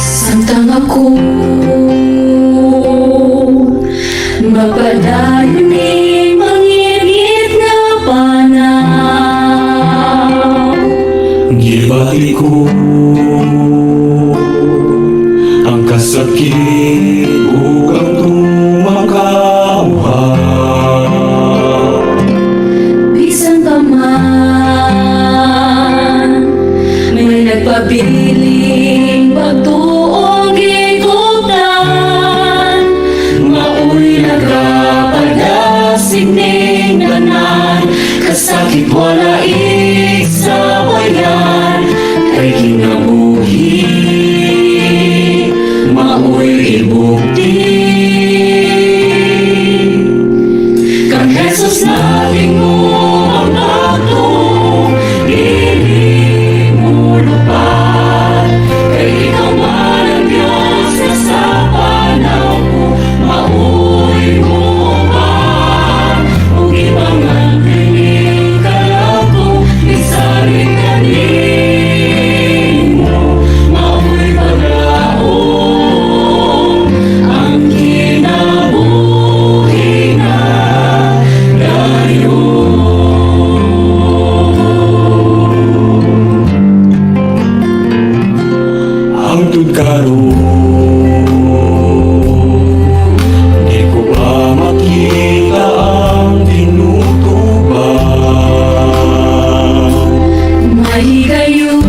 Samtang ako mapadayon ni mangingit na panaw, gibati ko ang kasakit ug ang tumakauha. bisan pa man may nagpabiling pagtuong gikutan, maoy nagapadasig ning tanan, kasakit wala isabayan, kay kinabuhi maoy ibukti. Kang Jesus nating mo ang ato, dili mo lupat, kay ikaw man ang Diyos na sa panaw ko, maoy mo ba, ug ibangan kining kalab ko, isalig kanimo, maoy paglaom, ang kinabuhi na dayon. Hangtod karon di ko pa makita ang tinutuban. Mahigayon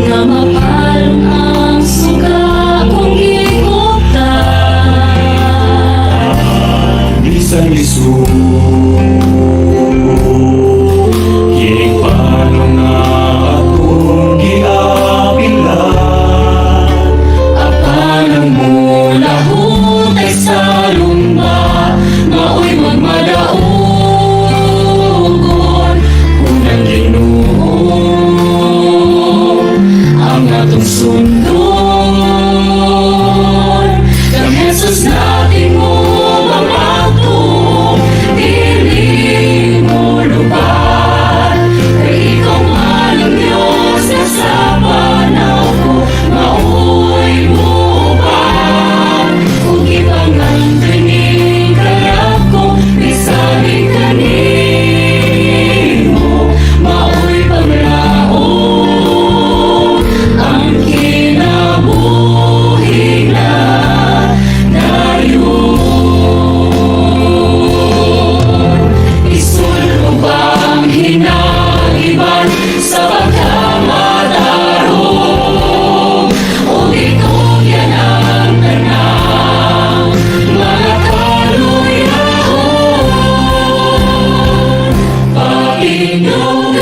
nga mapalong ang suga kong gikutan, Bisan lisod kining panong nga atong giapilan. apan ang mula hutay sa lumba, maoy magmadaogon, unang Ginoo ang atong sundon. Kang Jesus natin mo ang ato, dili mo lubat, kay ikaw man ang Diyos na sa panaw ko, maoy mo ba, ug ibangan kining kalab ko, isalig kanimo, maoy paglaom, ang kinabuhi na dayon. Isulod mo bang hinagiban sa pagkamatarong, o itugyan ang tanang mga kaluyahon, Panginoon.